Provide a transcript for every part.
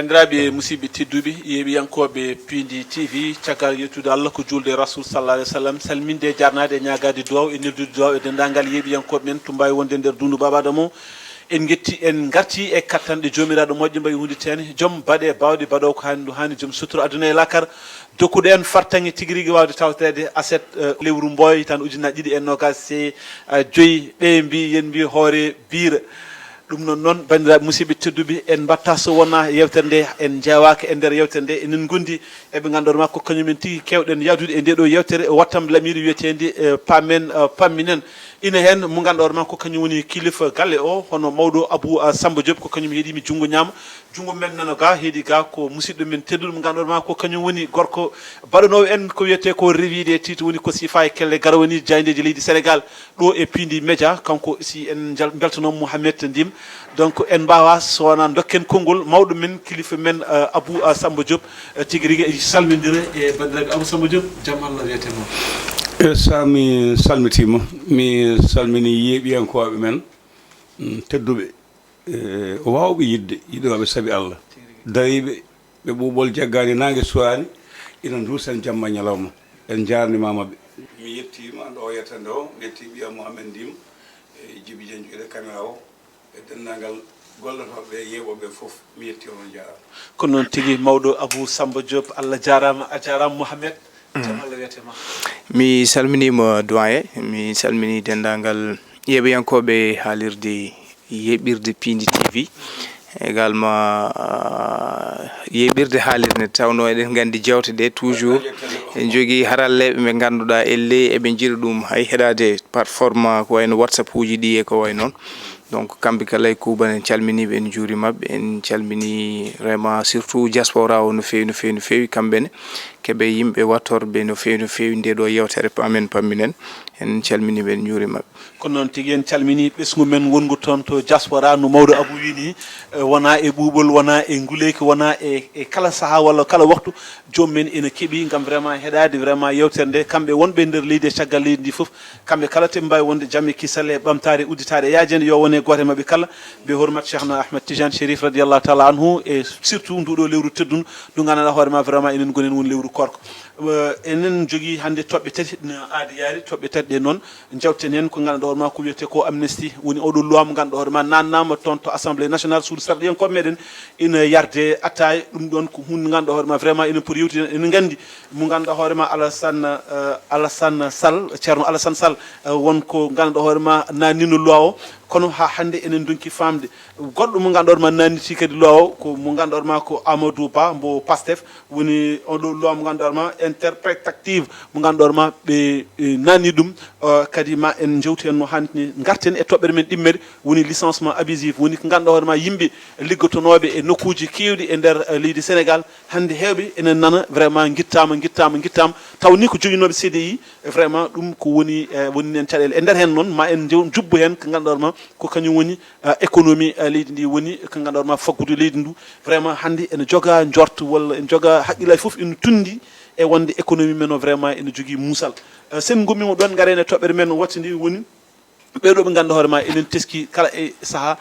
bandiraɓe musidɓe tedduɓe yeɓiyankoɓe Pindi TV caggal yettude Allah ko julde rasul sallallahu alaihi wasallam salminde jarnade e ñagade duwaw e neldude duwaw e dendagal yeɓiyankoɓe men to mbawi wonde nder dundu babadamo en getti en garti e kattanɗe jomiraɗo moƴƴo mbayi hunde tene joom baɗe bawɗe baɗo ko hani ɗum hani joom sutura aduna e lakar dokkuɗo en fartange tigui rigui wawde tawtede aset lewru mboy tan ujunaji ɗiɗi e nogas e joyyi ɓe mbi yen mbi hoore bira ɗum noon bandiraɓe musidɓe tedduɓe en batta so wona yewtere nde en jewaka e nder yewtere nde enen gondi eɓe ganduɗa ma ko kañumen tigui kewɗen yawdude e ndeɗo yewtere wattam lamiri wiyetede pamen pamminen ina hen mo ganduɗa ma ko kañum woni kilifa galle o hono mawɗo Abou Samba Diop ko kañum heeɗimi junggo ñaama junggo men nano ga heedi ga ko musidɗo men tedduɗo mo ganduɗa ma ko kañum woni gorko baɗanowo en ko wiyete ko revide titre woni ko sifa e kelle garawani jaydeji leydi Sénégal ɗo e Pindi Média kanko si en beltonom Mouhamed Ndim donc en mbawa sowona dokken konngol mawɗo men kilifa men Abou Samba Diop tigui rigui salmidira e bandiraɓe Abou Samba Diop jaam Allah wiyetemo mi salmitima mi salmini yeeɓiyankoɓe men tedduɓe wawɓe yiɗoɓe saabi Allah dariɓe ɓe ɓuuɓol jaggani nangue suwani ina duusen jamma ñalawma en jarnimamaɓe mi yettima ɗo o yetande o mi yetti ɓiya Mouhamed Ndim e Djiby Dieng joguiɗo caméra o e dendagal gollotoɓe yeeɓoɓe foof mi yetti on jarama kono noon tigui mawɗo Abou Samba Diop Allah jarama a jarama Mouhamed mi salminima doyen mi salmini dendagal yeɓoyankoɓe haalirde yeɓirde Pindi TV également yeɓirde haalirde tawno eɗen gandi jewte ɗe toujours en jogui haralleɓe ɓe ganduɗa elle eɓe jiiɗa ɗum hay heɗade plateforme ko wayno WhatsApp uji ɗi e ko way noon donc kamɓe kala e kuuban en calminiɓe en juurimaɓe en calmini vraiment surtout diaspora o no fewi no fewi no fewi kamɓene keeɓe yimɓe wattorɓe no fewi no fewi ndeɗo yewtere pamen pamminen en calminiɓe en juurimaɓe kono noon tigui en calmini ɓesgu men wongu toon to diaspora no mawɗo Abou wini wona e ɓuuɓol wona e nguleyki wona e kala saaha walla kala waktu joom men ene keeɓi gam vraiment heɗade vraiment yewtere nde kamɓe wonɓe nder leydi e caggal leydi ndi foof kamɓe kala te mbawi wonde jamme kisal e ɓamtare udditade e yaajede yo wone goto mabɓe kala be hormat Cheikhna Ahmed Tidiane Chérif radiallahu taala anhu e surtout nduɗo lewru teddun ndu ganduɗa hoorema vraiment enen gonen woni lewru korko enen jogui hande toɓɓe tati no aadi yaari toɓɓe tati ɗe noon jewten hen ko ganduɗa hoorema ko wiyete ko amnesty woni oɗo loi mo ganduɗa hoorema nannama toon to assemblée nationale suudu sarɗiyankoɓe meɗen ina yarde attaye ɗum ɗon ko hunde ganduɗa hoorema vraiment ina pour yewtide ene gandi mo ganduɗa hoorema Alassane Sall ceerno Alassane Sall wonko ganduɗa hoorema nannino loi o kono ha hande enen donki famde goɗɗo mo ganduɗa hoorema nanniti kadi loi o ko mo ganduɗa hoorema ko Amadou Ba mbo Pastef woni oɗo loi mo ganduɗa hoorema interprétative mo ganduɗa hoorema ɓe nanni ɗum kadi ma en jewti hen no hannirni garten e toɓɓere men ɗimmere woni licencement abusif woni ko ganduɗa hoorema yimɓe liggotonoɓe e nokkuji kewɗi e nder leydi Sénégal hande hewɓe enen nana vraiment guittama taw ni ko joguinoɓe CDI vraiment ɗum ko woni woni nen caɗele e nder hen noon ma en jubbo hen ko ganduɗa hoorema ko kañum woni économie leydi ndi woni ko ganduɗa hoorema faggudu leydi ndu vraiment hande ene joga jorto walla ene joga haqqillaji foof ene tundi e wonde économie men o vraiment ene jogui muusal sen gommima ɗon garen e toɓɓere men wattidi woni ɓeɗo ɓe ganduɗa hoorema enen teski kala e saaha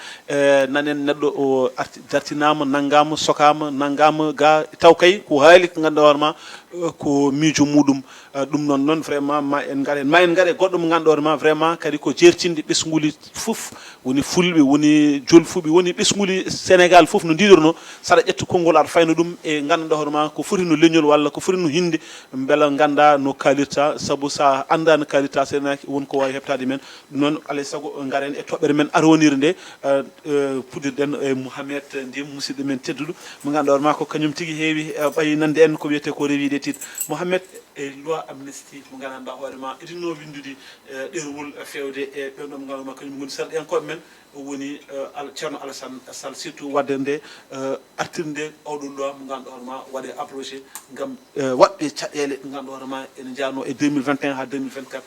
nanen neɗɗo o dartinama naggama sokama naggama ga taw kay ko haali ko ganduɗa hoorema ko miijo muɗum ɗum noon vraiment ma en gaare goɗɗo mo ganduɗa hoorema vraiment kadi ko jertinde ɓesguli foof woni fulɓe woni jolfuɓe woni ɓesguli Sénégal foof no ndiɗorno saɗa ƴetta konngol aɗa fayna ɗum e ganduɗa hoorema ko foti no leñol walla ko foti no hinde beela ganda no kalirta saabu sa anda no kalirta senaki wonko wawi heɓtade men ɗum noon alay saago garen e toɓɓere men aronire nde puɗɗirɗen e Mouhamed Ndim musidɗo men tedduɗo mo ganduɗa hoorema ko kañum tigui heewi ɓaynande en ko wiyete ko rewide titre Mouhamed e loi amnesty mo ganduɗa hoorema iɗinno windude ɗerwol fewde e ɓen ɗon ganduɗa kañum goni sarɗiyankoɓe men woni ceerno Alassane Sall surtout wadde nde artirde oɗo loi mo ganduɗa hoorema waɗe abrogé gam waɗɓe caɗele ɗe ganduɗa hoorema ene jarno e 2021 ha 2024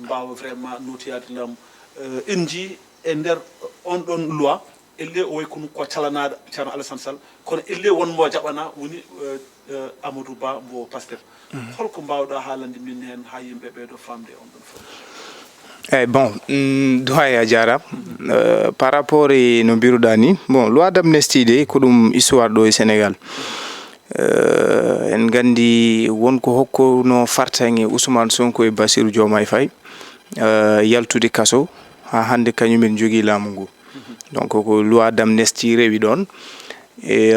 mbawa vraiment notoyade laamu en jii e nder on ɗon loi elle o way ko calanaɗo ceerno Alassane Sall kono elle wonmo jaɓana woni Amadou Ba mbo Pastef holko mbawɗa haalande min hen ha yimɓe ɓeɗo famde on ɗon fof Bon, doya jara par rapport e no biruɗa ni bon loi d'amnesty de ko ɗum histoire ɗo e Sénégal en gandi wonko hokkuno fartaŋe Ousmane Sonko e Bassirou Diomaye Faye yaltude kaso ha hande kañumen jogui laamu ngu donc ko loi d'amnesty rewi ɗon e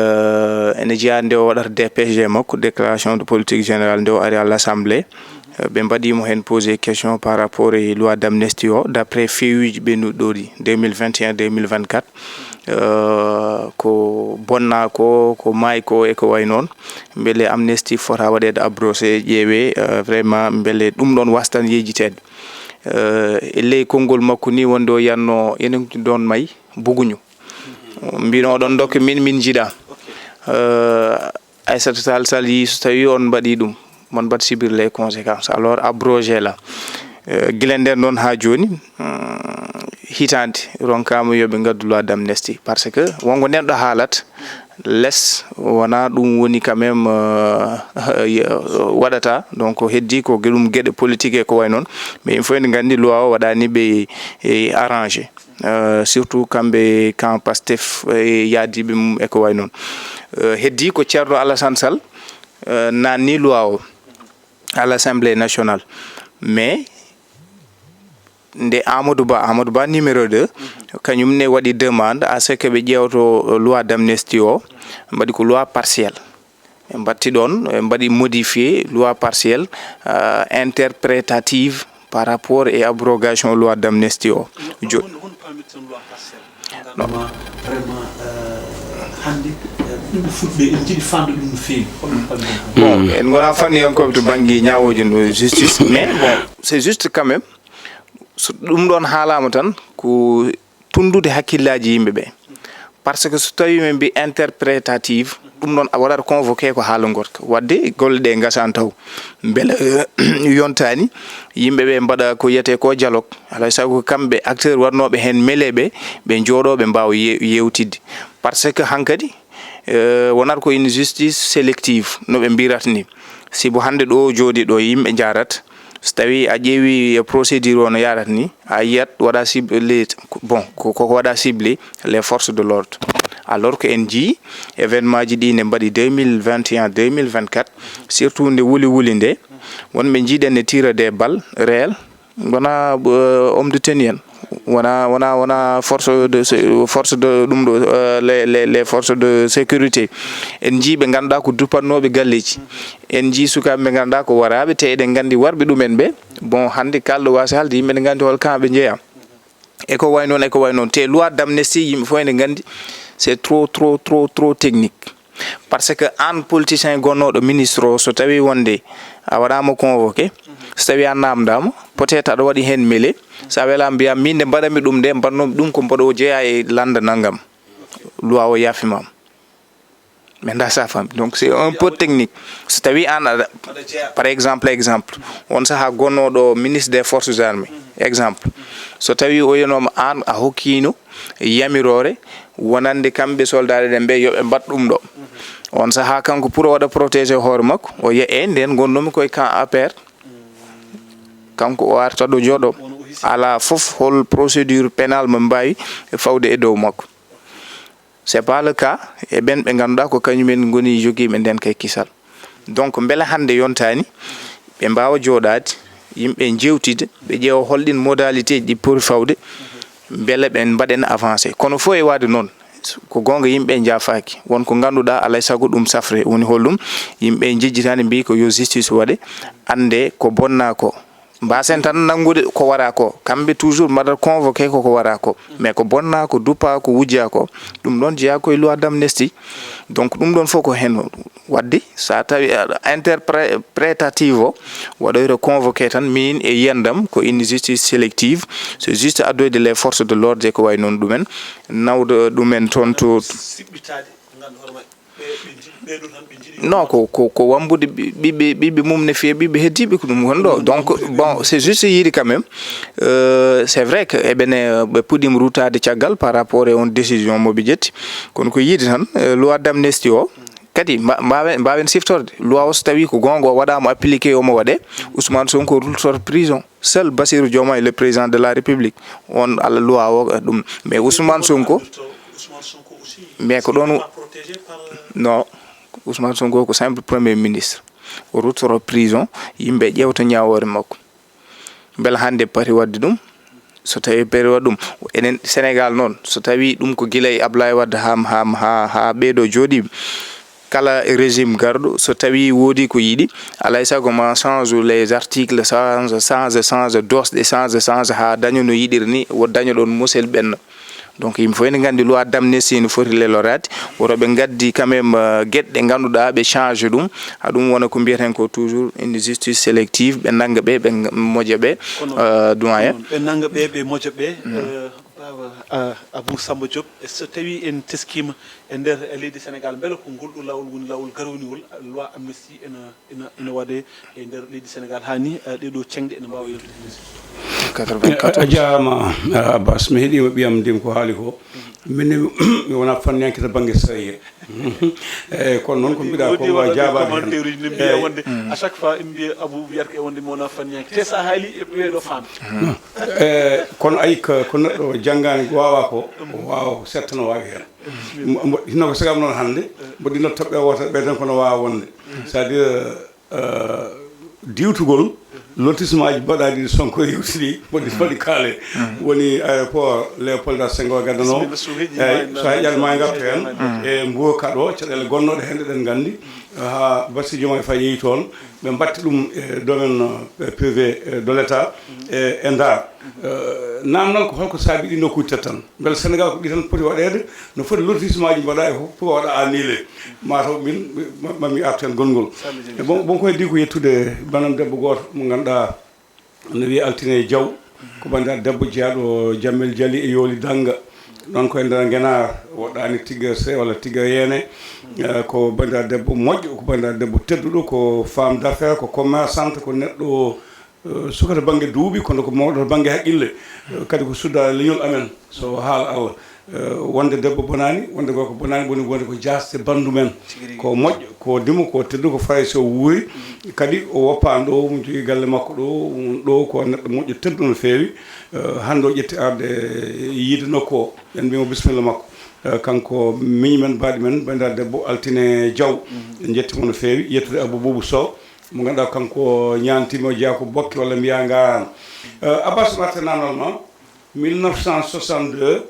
ene jeeya nde o waɗata DPG makko déclaration de politique générale nde o ari à l'Assemblée ɓe mbaɗimo hen posé question par rapport e loi d'amnesty o d'après feewuji ɓennuɗi 2021 2024 ko bonna ko maayi ko e ko way noon beele amnesty fota waɗede abrogé ƴeewe vraiment beele ɗum ɗon wastan yejitede e ley konngol makko ni wonde o yanno enen ɗon mayi buguñu mbino oɗon dokka min jiiɗa Aissata Tall Sall yi so tawi on mbaɗi ɗum mon bat subir les conséquences alors abrogé la guila nden noon ha joni hitande ronkama yoɓe gaddu loi d'amnesty parce que wonko neɗɗo haalat less wona ɗum woni quand même waɗata donc heddi ko ɗum gueɗe politique e ko way noon mais il faut en gandi loi o waɗani ɓe arrangé surtout kamɓe camp Pastef e yaadiɓe mum e ko way noon heddi ko ceerno Alassane Sall nanni loi o à l'Assemblée nationale mais nde Amadou Ba numéro 2 kañum ne waɗi demande à ce que ɓe ƴewto loi d'amnesty o mbaɗi ko loi partielle ɓe mbatti ɗon ɓe mbaɗi modifié loi partielle interprétative par rapport et abrogation loi d'amnesty o bon en gona fanni encore to bangui ñawoji no justice mais bon c'est juste quand même so ɗum ɗon haalama tan ko tundude hakkillaji yimɓeɓe par ce que so tawi min mbi interprétative ɗum ɗon a waɗata convoqué ko haala gorka wadde golle ɗe gasan taw beele yontani yimɓeɓe mbaɗa ko yiyete ko dialogue alay saago kamɓe acteur warnoɓe hen meleɓe ɓe jooɗoɓe mbawa yewtidde par ce que hankadi wonata ko une justice sélective no ɓe mbirata ni si bo hande ɗo jooɗi ɗo yimɓe jarat so tawi a ƴeewi procédure o no yarata ni a yiyat waɗa ciblé bon koko waɗa ciblé les forces de l'ordre alors que en jii événement ji ɗi ne mbaɗi 2021 2024 surtout nde wuli nde wonɓe jiiɗen ne tira des balles réel wona homme de tenue en wona force de ɗum ɗo les forces de sécurité en jii ɓe ganduɗa ko dupannoɓe galleji en jii sukaɓe ɓe ganduɗa ko waraɓe te eɗen gandi warɓe ɗumen ɓe bon hande kalɗo wasi halde yimɓe ne gandi hol camp ɓe jeeya eko way noon te loi d'amnesty yimɓe fof ene gandi c'est trop technique parce que an politicien gonnoɗo ministre o so tawi wonde a waɗama convoqué so tawi a namdama peut être aɗa waɗi hen mêlé sa welama mbiyam min nde mbaɗanmi ɗum nde mbannomi ɗum ko mbaɗo jeeya e landa naggam loi o yaafimama mais nda sa fami donc c'est un peu technique so tawi an aɗa par exemple on saaha gonnoɗo ministre des forces armées exemple so tawi o yenoma an a hokkino yamirore wonande kamɓe soldare ɗen ɓe yoɓe mbat ɗum ɗo on saaha kanko pour o waɗa protégé hoore makko o yiya nden gonnomi koye camp APR kanko o arta ɗo jooɗo ala fof hol procédure pénale mo mbawi fawde e dow makko c'est pas le cas e ɓen ɓe ganduɗa ko kañumen goni joguiɓe nden kay kisal donc beele hande yontani ɓe mbawa jooɗade yimɓe jewtide ɓe ƴeewa holɗin modalité ji ɗi pori fawde beele ɓen mbaɗen avancé kono fo e wade noon ko gonga yimɓe jaafaki wonko ganduɗa alay saago ɗum safre woni holɗum yimɓe jejjitani mbi ko yo justice waɗe ande ko bonna ko mbasen tan nangude ko wara ko kamɓe toujours mbaɗat convoqué ko wara ko mais ko bonna ko dupa ko wujja ko ɗum ɗon jeeya koye loi d'amnesty donc ɗum ɗon fof ko hen wadde sa tawi interprétative o waɗoyre convoqué tan min e yiyandam ko une justice sélective c'est juste addoyde les forces de l'ordre e ko way noon ɗumen nawde ɗumen toon to non ko wambude ɓiɓɓe mum ne fiya ɓiɓɓe heddiɓe ko ɗum woni ɗo donc bon c'est juste yiide quand même c'est vrai que eɓene ɓe puɗɗima rutade caggal par rapport e on décision moɓe ƴetti kono ko yiide tan loi d'amnesty o kadi mbawen siftorde loi o so tawi ko gonga o waɗama appliqué omo waɗe Ousmane Sonko rultor prison seul Bassirou Diomaye le président de la République on ala loi o ɗum mais Ousmane Sonko mais ko ɗon non Ousmane Sonko ko simple premier ministre o rultoro prison yimɓe ƴewta ñawore makko beela hande pati wadde ɗum so tawi peri waɗa ɗum enen Sénégal noon so tawi ɗum ko guila e Ablaye Wade ha ɓeeɗo jooɗi kala régime garɗo so tawi woodi ko yiɗi alay sago ma change les articles change dosɗe change ha daño no yiɗiri ni wo daño ɗon musel ɓenna donc yimɓe fof ene gandi loi d'amnistie no foti lelorade woto ɓe gaddi quand même gueɗe ɗe ganduɗa ɓe change ɗum haɗum wona ko mbiyeten ko toujours une justice sélective ɓe nanga ɓe moƴa ɓe doyen ɓe nanga ɓe moƴa ɓe Abou Samba Diop so tawi en teskima e nder leydi Sénégal beele ko ngolɗo lawol woni lawol garwniwol loi amnistie ina waɗe e nder leydi Sénégal hani ɗeɗo cengɗe ene mbawa yewtude a jarama Abbas mi heeɗima ɓiyam ndim ko haali ko min mi wona fanniyankita banggue sariya eyyi kono noon ko mbiɗa ko wawi jabade commentaire uji ne mbiya wonde à chaque fois ɓe mbiya Abou wiyata ko wonde mi wona fanniyanke te sa haali e ɓeeɗo faam kono ayi ko neɗɗo janggani wawa ko wawa ko setta no wawi hen hinno ko sagam noon hande mboɗi no toɓɓe woto ɓe tan kono wawa wonde c'est à dire diwtugol lotissement aji mbaɗaɗi Sonko yewtiri mboɗi kaale woni aéroport Léopold Senghor gaddano eyyi so heƴat ma gartu hen e Mboka ɗo caɗele gonnoɗe hen ɗeɗen gandi ha Bassirou Diomaye Faye yeehi toon ɓe mbatti ɗum e domaine privé de l' état e Ndar namdal ko holko saabi ɗi nokkuji tati tan beele Sénégal ko ɗi tan poti waɗede no foti lotissement aji mbaɗa e fof waɗa annulé mataw min mami artu hen gongol bon koye di ko yettude banam debbo goto mo ganduɗa no wiye Altine Diaw ko bandiraɗo debbo jeeyaɗo Jammel Dially e Yooli Danga ɗon koye nder Guénar woɗɗani tigga se walla tigga yene ko bandiraɗo debbo moƴƴo ko bandiraɗo debbo tedduɗo ko femme d' affaire ko commerçante ko neɗɗo sukata banggue duuɓi kono ko mawɗo to banggue haqqille kadi ko sudda leñol amen so haala Allah wonde debbo bonani wonde gorko bonani woni wonde ko jasde bandu men ko moƴƴo ko dimo ko teddu ko fayi so wuuri kadi o woppani ɗo mo jogui galle makko ɗo ko neɗɗo moƴƴo teddu no feewi hande o ƴetti arde yiide nokku o ɓen mbimo bisimilla makko kanko miñi men mbaɗi men bandiraɗo debbo Altine Diaw en jettimo no feewi yettude Abou Boubou Sow mo ganduɗa kanko ñantimo jeeya ko bokki walla mbiya garano Abbas Marté normalement 1962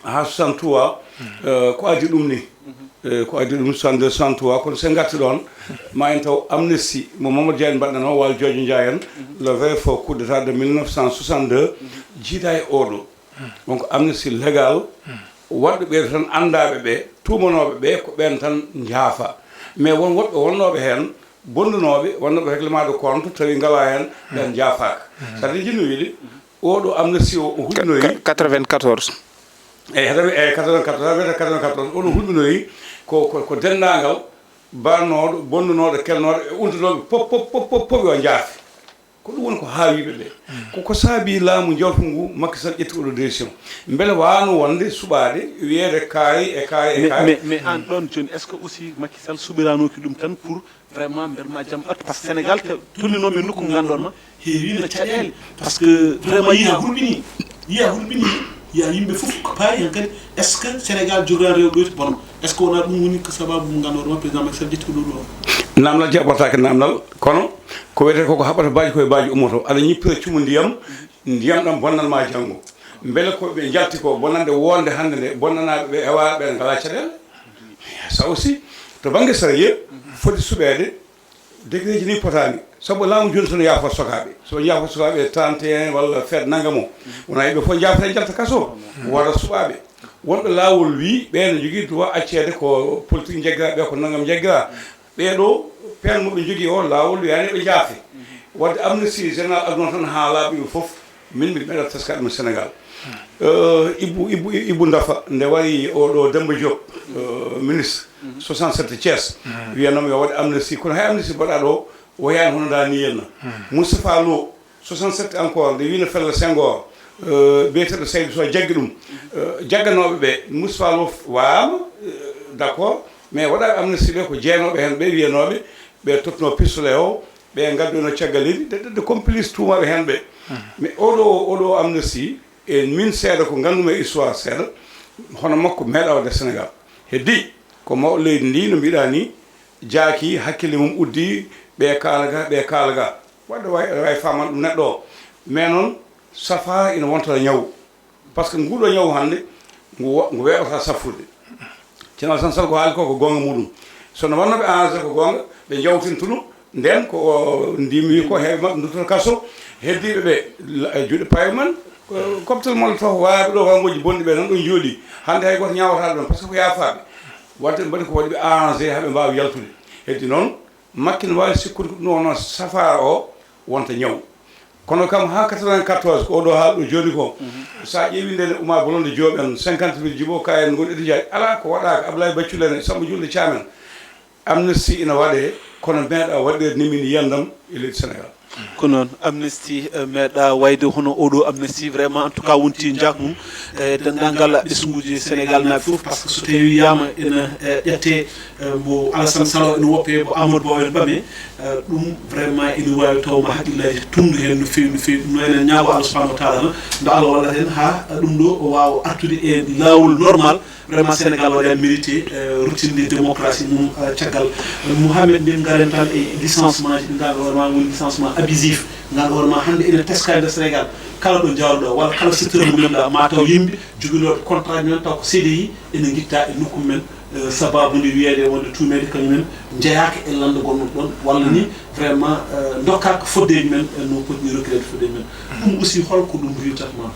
ha 63 ko adi ɗum ni ko adi ɗum 62 63 kono sen garti ɗon ma en taw amnesty mo Mamadou Dia en mbaɗɗan o walla Jojo Ndiaye en le 20 fo coup d'état de 1962 jiida e oɗo donc amnesty légal waɗɓe ɓe tan andaɓe ɓe tumanoɓe ɓe ko ɓen tan jaafa mais won woɓɓe wonnoɓe hen bondunoɓe wonnoɓe règlement de compte tawi ngala hen ɓen jaafaka sadi jinno wiide oɗo amnesty o huɗɗinoyi 94 eyyi 94 oɗo huɗɗinoyi ko dendagal bannoɗo bondunoɗo kelnoɗo e untunoɓe pop yo jaafi ko ɗum woni ko haawiɓe ɓe ko saabi laamu jawtu ngu Macky Sall ƴetti oɗo décision beele wano wonde suɓade wiyede kaari mais an ɗon joni est ce que aussi Macky Sall suɓiranoki ɗum tan pour vraiment mberma jaam ɓatto par ce que Sénégal tolninoɓe nokku ganduɗon heewi no caɗele par ce que vraiment yiya hulɓini yiya yimɓe fof ko paari hen kadi est ce que Sénégal jogan rewɓe bono est ce que wona ɗum woni ko sababu mo ganduɗo président Macky Sall ƴetti ko ɗum ɗo namdal jaɓɓatake namdal kono ko wiyete koko haɓata baji koye baji ummoto aɗa ñippira cumu ndiyam ɗam bonnanma janggo beele koɓe jalti ko bonnande wonde hande nde bonnanaɓe ɓe ewaɓe ɓe ngala caɗele ça aussi to banggue sariya foti suɓede décret ji ni potani saabu laamu joni tono yaafo sokaɓe so yaafo sokaɓe 31 walla feet nangamo wona yimɓe fof jaafata jalta kaso wara suɓaɓe wonɓe laawol wi ɓeene jogui droit accede ko politique jeggiraɓe ko nangam jeggira ɓeɗo pen moɓe jogui o laawol wiyani ɓe jaafe wadde amnesty général aduna tan ha laaɓiɓe foof min mbiɗa meeɗa teskaɗe mo Sénégal Ibou Ndafa nde wari oɗo Demba Diop ministre 67 Thiès wiyanoma yo waɗe amnesty kono hay amnesty mbaɗa ɗo woyani hono da ni henna Moustapha Lo 67 encore nde wino Fella Senghor biyeteɗo Seydou Sow jaggi ɗum jagganoɓe ɓe Moustapha Lo wama d' accord mais waɗaɓe amnesty ɓe ko jeenoɓe hen ɓe wiyanoɓe ɓe totno pistolet o ɓe gadduno caggalidi de complice tumaɓe hen ɓe mais oɗo amnesty e min seeɗa ko gandumi e histoire seeɗa hono makko meeɗa wadde Sénégal heddi ko mawɗo leydi ndi no mbiɗa ni jaaki hakkille mum uddi ɓe kaalaga wadde way faman ɗum neɗɗo o mais noon safa ina wonta ñaw par ce que nguɗo ñaw hande ngu weɓata saffude ceerno san sall ko haali ko gonga muɗum sono wannoɓe arrangé ko gonga ɓe jawtintuno nden ko ndimi ko heeɓe mabɓe duttoto kaso heddiɓe ɓe juuɗe paye man cocktail molotov wayaɓe ɗo wangoji bonɗi ɓe nan ɗon jooɗi hande hay goto ñawata ɗon par ce que ko yafaɓe wadde mbaɗi ko waɗi ɓe arrangé haɓe mbawa yaltude heddi noon makki ne wawi sikkude ko ɗum noon safara o wonta ñaw kono kam ha 94 ko oɗo haala ɗo jooɗi ko sa ƴeewi nde uma bolonde jooɓen 50 mille jibo kayen gon étudiant ala ko waɗaka Abdoulaye Bathioulene Samba Julde Thiamen amnesty ina waɗe kono meeɗa waɗɗede ni min yiyandam e leydi Sénégal ko noon amnesty meeɗa wayde hono oɗo amnesty vraiment en tout cas wonti jakmum e dendagal ɓesguji Sénégal naaɓe fof par ce que so tawi wiyama ene ƴette mo Alassane Salo ene woppe mo Amadou Ba en ɓame ɗum vraiment ene wawi taw ma haqqillaji tumdu hen no fewi no fewi ɗum noon enen ñaago Allah subahanahu wa taala nde Allah wallat en ha ɗum ɗo o wawa artude e lawol normal vraiment Sénégal waɗa mérité routine démocratie mum caggal Mouhamed min garen tan e licencement ji ɗi ganduɗa hoorema woni licencement abusif ganduɗa hoorema hande ene teskade nder Sénégal kala ɗo jawɗo walla kala secteur mo ganduɗa ma taw yimɓe joguinoɓe contrat men taw ko CDI ene guitta e nokku men sababude wiyede wonde tumede kañumen jeeyaka e lande gonɗon ɗon walla ni vraiment dokkaka foddeji men no potini reculede foddeji men ɗum aussi holko ɗum riwtatma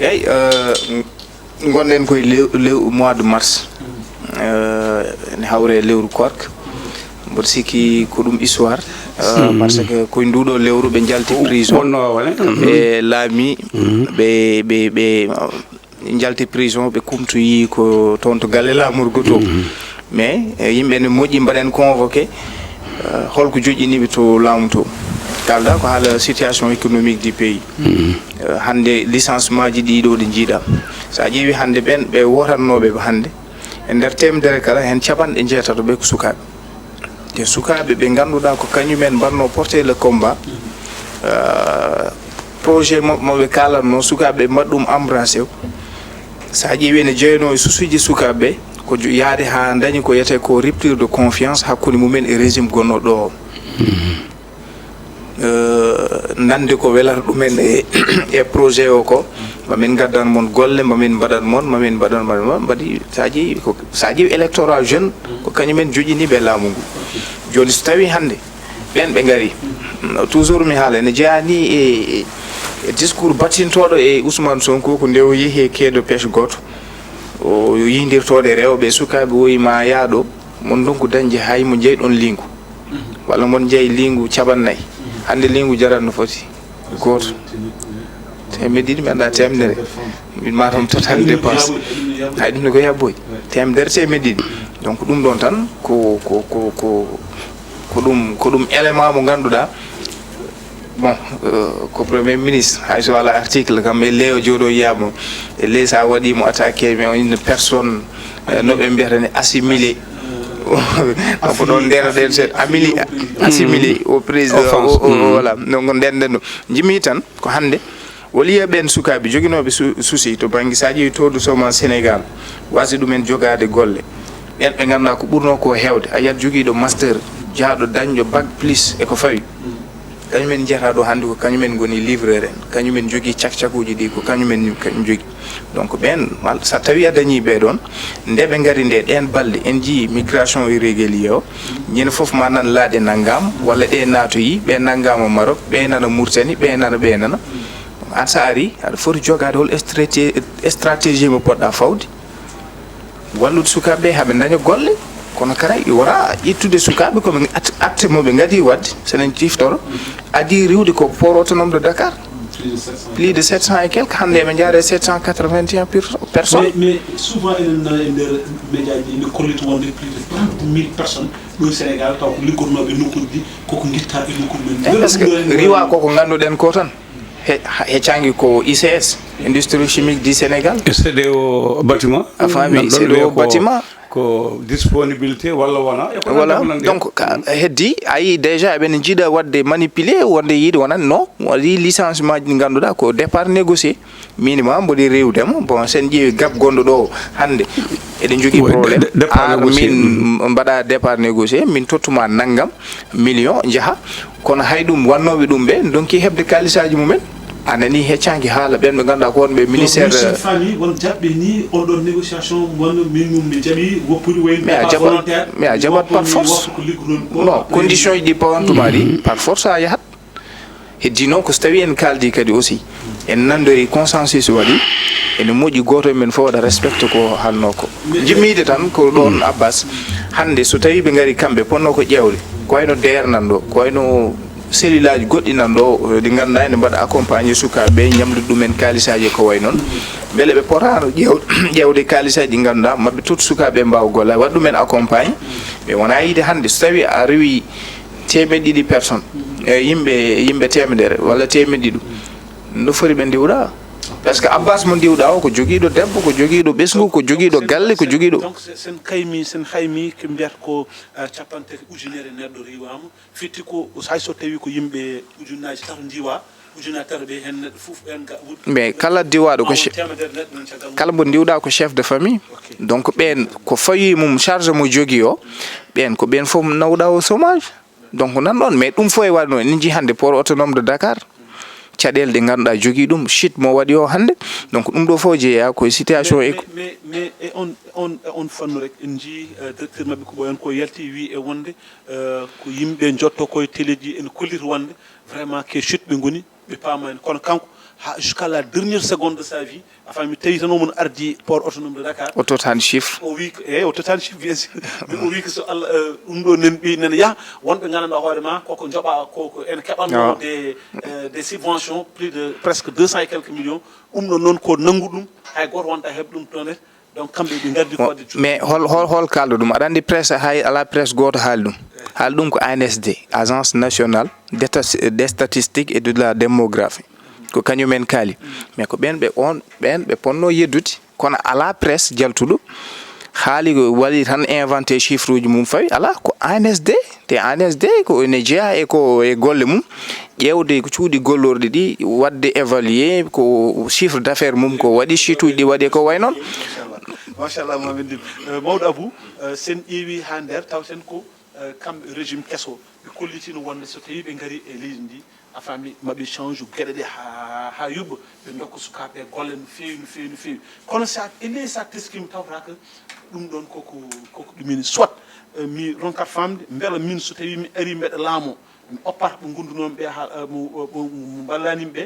eyyi gonɗen koye lew mois de mars ne hawre lewru korka mboɗo sikki ko ɗum histoire par ce que koye nduɗo lewru ɓe jalti prison ɓe laami ɓe jalti prison ɓe kumtoyi ko toon to galle lamorgo to mais yimɓe ne moƴƴi mbaɗen convoqué holko joƴƴiniɓe to laamu to kalda ko haala situation économique du pays hande licencement ji ɗiɗo ɗi jiiɗa sa ƴeewi hande ɓen ɓe wotannoɓe hande e nder temedere kala hen capanɗe jeetato ɓe ko sukaɓe te sukaɓe ɓe ganduɗa ko kañumen mbanno porté le combat projet moɓe kalanno sukaɓe mbaɗ ɗum embrassé sa ƴeewi ne jeeyno e susuji sukaɓe ko yaade ha dañi ko yiyete ko rupture de confiance hakkude mumen e régime gonnoɗo o nande ko welata ɗumen e projet o ko mamin gaddan mon golle mamin mbaɗan mon mamin mbaɗan mon mbaɗi sa ƴeewi électorat jeune ko kañumen joƴiniɓe laamu ngu joni so tawi hande ɓen ɓe gaari toujours mi haala ne jeeyani e discours battintoɗo e Ousmane Sonko ko nde o yeehi e quai de pêche goto o yindirtode rewɓe sukaɓe woyima yaaɗo mon donc dañde hay mo jeyɗon lingu walla mon jeeyi lingu capannayyi hande lingu jarat no foti goto temedde ɗiɗi mi anda temedere matam total dépense hay ɗum ne ko yabboy temedere temedde ɗiɗi donc ɗum ɗon tan ko ɗum élément mo ganduɗa bon ko premier ministre hay so wala article kam e leo jooɗo yiyama e ley sa waɗimo attaqué mais une personne noɓe mbiyata ne assimilé ko ɗon nderoɗen seeɗa assimilé au président voilà donc ndenden ɗo jimi tan ko hande woliya ɓen sukaɓe joguinoɓe souci to banggue sa ƴeewi taux de chômage Sénégal wasi ɗumen jogade golle ɓen ɓe ganduɗa ko ɓurno ko hewde a yiyat joguiɗo master jaaɗo dañɗo bac plus eko fawi kañumen jeyata ɗo hande ko kañumen goni livreur en kañumen jogui cakcakuji ɗi ko kañumen jogui donc ɓen sa tawi a dañi ɓeɗon nde ɓe gari nde ɗen balɗe en jii migration irrégulier o ñande foof ma nan laaɗe naggam walla ɗe natoyi ɓe naggama Maroc ɓe nana Mauritanie ɓe nana an sa ari aɗa foti jogade hol stratégie mo poɗɗa fawde wallude sukaɓeɓe haaɓe daña golle kono kara wona ƴettude sukaɓe koɓe acte moɓe gadi wadde senen ciftoro adi riwde ko port autonome de Dakar plus de 700 et quelque hande ɓe jaare 781 personnes mais souvent enen nana e nder média ji ne kollita wonde plus de 30 000 personnes ɗo Sénégal taw ko liggotonoɓe nokkuji ɗi koko guitta e nokkuji men par ce que riwa koko ganduɗen ko tan heccangi ko ICS industrie chimique du Sénégal CDO bâtiment a faami CDO bâtiment ko disponibilité walla wona voilà donc heddi ayi déjà eɓen jiiɗa wadde manipulé wonde yiide wonan non waɗi licenciement ji ɗi ngannduɗaa ko départ négocié minimum mboɗi rewdemo bon sen ƴeewi gap gonɗo ɗo hannde eɗen jogii probléme min mbaɗa départ négocié min tottuma nanngam million jaha kono hay ɗum wannoɓe ɗum ɓe donki heɓde kalisaji mumen a nani heccanki haala ɓen ɓe ngannduɗaa ko wonɓe ministére fami won jaɓɓe ni on ɗon négociation wonno minimum mi jaɓi woppude wayno mais a jaɓat par force non condition ji ɗi pawantuma ɗi par force a yahat heddi noon ko so tawi en kaldi kadi aussi en nandori consensus waɗi ene moƴƴi goto men fof waɗa respecte ko halno ko jimmide tan ko ɗon Abbas hande so tawi ɓe ngari kamɓe ponno ko ƴewde ko wayno DER nan ɗo ko wayno cellule aji goɗɗi nan ɗo ɗi ngannduɗaa ene mbaɗa accompagné sukaɓe ñamlude ɗumen kalisaji ko way noon beele ɓe potano ƴewde kalisaji ɗi ngannduɗaa maɓe tot sukaɓe mbawa golla waɗ ɗumen accompagne ɓe wona yiide hannde so tawi a rewi 100 personnes yimɓe temedere walla 100 no foti ɓe ndiwɗa par ce que Abbas mo ndiwɗa o ko jogiiɗo debbo ko jogiiɗo ɓesgu ko jogiiɗo galle ko jogiiɗo donc sen haymi ko mbiyata ko capantati ujunere neɗɗo riwama fitti ko hay so tawi ko yimɓe ujunnaji tato ndiwa ujunnaji tato ɓe hen neɗɗo fof ɓen mais kala diwaɗo ko kala mo ndiwɗa ko chef de famille donc ɓen ko fawi mum charge mo jogui o ɓen ko ɓen fof nawɗa o chômage donc nan ɗon mais ɗum fof e waɗno en jii hannde port autonome de Dakar caɗele ɗe ngannduɗaa jogii ɗum chute mo waɗi o hannde donc ɗum ɗo fof jeeya koye situation mais on fannu rek en jii directeur maɓɓe ko ɓoyon ko yalti wi e wonde ko yimɓe jotto koye téléji ene kollita wonde vraiment que chute ɓe ngoni ɓe paamani kono kanko jusqu'à la dernière seconde de sa vie enfin mi tawi tan omon ardi port autonome de Dakar o totani chiffre o wi o totani chiffre bien sûr o wi ko so Allah ɗum ɗo nen ɓi nene yaha wonɓe gandanɗa hoore ma koko joɓa koko ene keɓanno des subventions plus de presque 200 et quelques millions ɗum ɗo noon ko nanngu ɗum hay goto wonta heɓ ɗum toon donc kamɓe ɓe gardi ko wadde mais hol kalɗo ɗum aɗa andi presse hay ala presse goto haali ɗum ko ANSD agence nationale des statistiques et de la démographie ko kañumen kaali mais ko ɓen ɓe ponno yeddude kono ala presse jaltuɗo haali ko waɗi tan inventé chiffre uji mum fawi ala ko ANSD te ANSD ko ene jeeya e golle mum ƴewde ko cuuɗi gollorɗe ɗi wadde évalué ko chiffre d' affaire mum ko waɗi chute uji ɗi waɗi ko way noon machallah Mamadou mawɗo Abou sen ƴeewi ha nder tawten ko kamɓe régime kesso ɓe kollitino wonde so tawi ɓe ngari e leydi ndi a faami maɓe change gueɗe ɗe ha yuɓɓa ɓe dokka sukaɓe golle no feewi kono sa ele sa teskima tawata ko ɗum ɗon koko ɗumini soit mi ronkat famde beela min so tawi mi ari mbeɗa laamo mi oppata ɓe gondunoɓe mo ballanimɓe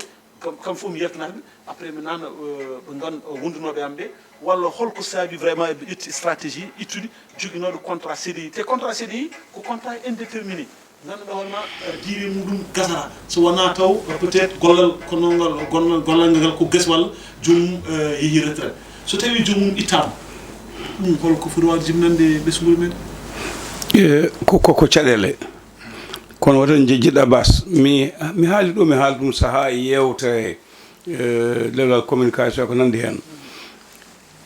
kam fof mi yaltanaɓe après mi nana ɓe wondunoɓe am ɓe walla holko saabi vraiment eɓe ƴetti stratégie ittude joguinoɗo contrat CDI te contrat CDI ko contrat indéterminé ganduɗa hoorema diire muɗum gasata so wona taw peut être gollal gollal ngal ko gas walla joomum yeehi retraite so tawi joomum ittama ɗum holko foti wawde jibnande ɓesgol meɗen koko caɗele kono woten jiɗɗa bas mi haali ɗum saaha yewtere lewlal communication ko nandi hen